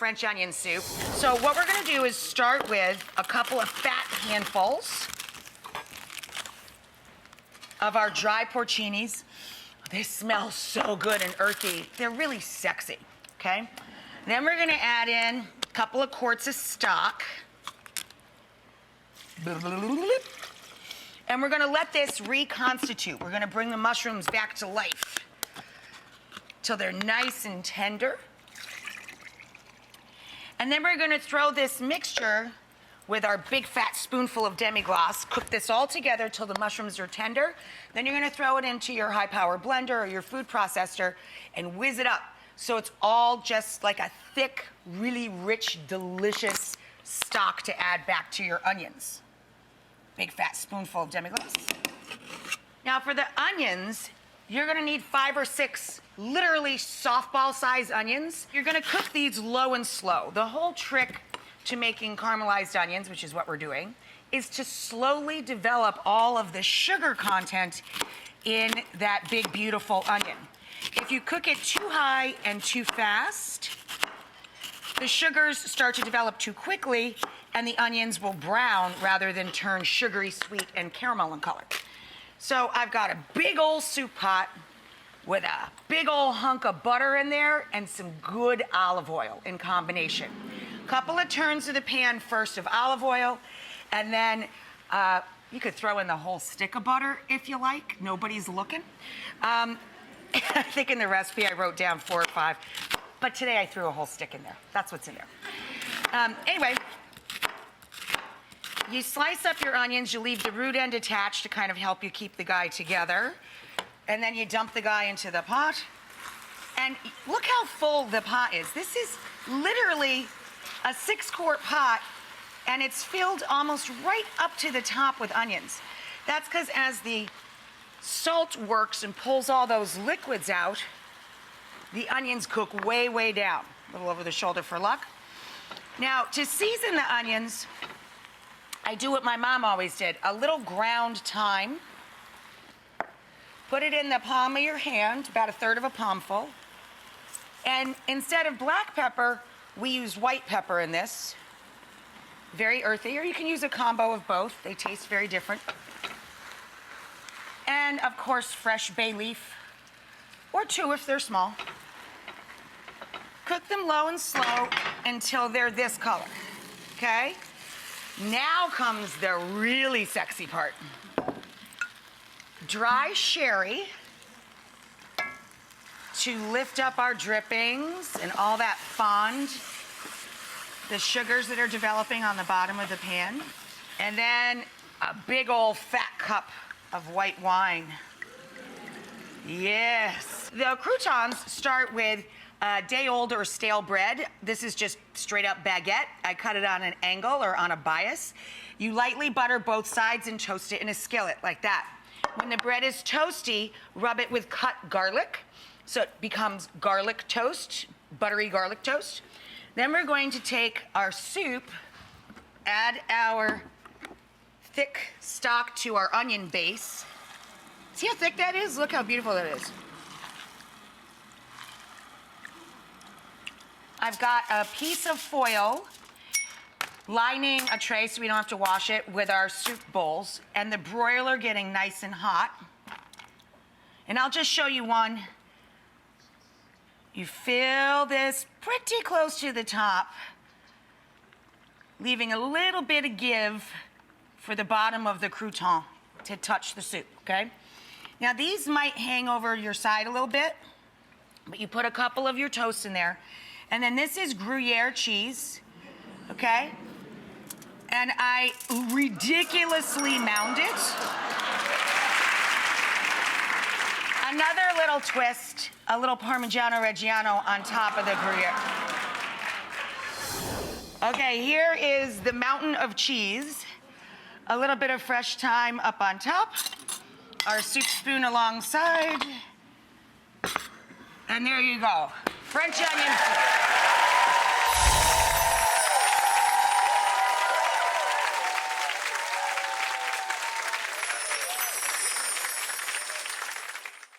French onion soup. So what we're gonna do is start with a couple of fat handfuls of our dry porcinis. They smell so good and earthy. They're really sexy, okay? Then we're gonna add in a couple of quarts of stock. And we're gonna let this reconstitute. We're gonna bring the mushrooms back to life till they're nice and tender. And then we're gonna throw this mixture with our big fat spoonful of demi-glace, cook this all together till the mushrooms are tender. Then you're gonna throw it into your high-power blender or your food processor and whiz it up. So it's all just like a thick, really rich, delicious stock to add back to your onions. Big fat spoonful of demi-glace. Now for the onions, you're gonna need 5 or 6 literally softball-sized onions. You're gonna cook these low and slow. The whole trick to making caramelized onions, which is what we're doing, is to slowly develop all of the sugar content in that big, beautiful onion. If you cook it too high and too fast, the sugars start to develop too quickly and the onions will brown rather than turn sugary, sweet, and caramel in color. So I've got a big old soup pot with a big old hunk of butter in there and some good olive oil in combination. Couple of turns of the pan first of olive oil, and then you could throw in the whole stick of butter if you like. Nobody's looking. I think in the recipe I wrote down 4 or 5, but today I threw a whole stick in there. That's what's in there. Anyway, you slice up your onions, you leave the root end attached to kind of help you keep the guy together. And then you dump the guy into the pot. And look how full the pot is. This is literally a 6-quart pot, and it's filled almost right up to the top with onions. That's because as the salt works and pulls all those liquids out, the onions cook way, way down. A little over the shoulder for luck. Now, to season the onions, I do what my mom always did, a little ground thyme. Put it in the palm of your hand, about 1/3 of a palmful. And instead of black pepper, we use white pepper in this. Very earthy, or you can use a combo of both. They taste very different. And of course, fresh bay leaf, or 2 if they're small. Cook them low and slow until they're this color, okay? Now comes the really sexy part. Dry sherry to lift up our drippings and all that fond, the sugars that are developing on the bottom of the pan. And then a big old fat cup of white wine. Yes. The croutons start with day-old or stale bread. This is just straight up baguette. I cut it on an angle or on a bias. You lightly butter both sides and toast it in a skillet like that. When the bread is toasty, rub it with cut garlic so it becomes garlic toast, buttery garlic toast. Then we're going to take our soup, add our thick stock to our onion base. See how thick that is? Look how beautiful that is. I've got a piece of foil lining a tray so we don't have to wash it with our soup bowls, and the broiler getting nice and hot. And I'll just show you one. You fill this pretty close to the top, leaving a little bit of give for the bottom of the crouton to touch the soup, okay? Now these might hang over your side a little bit, but you put a couple of your toast in there. And then this is Gruyere cheese, okay? And I ridiculously mound it. Another little twist, a little Parmigiano Reggiano on top of the Gruyere. Okay, here is the mountain of cheese. A little bit of fresh thyme up on top. Our soup spoon alongside. And there you go. French onion soup.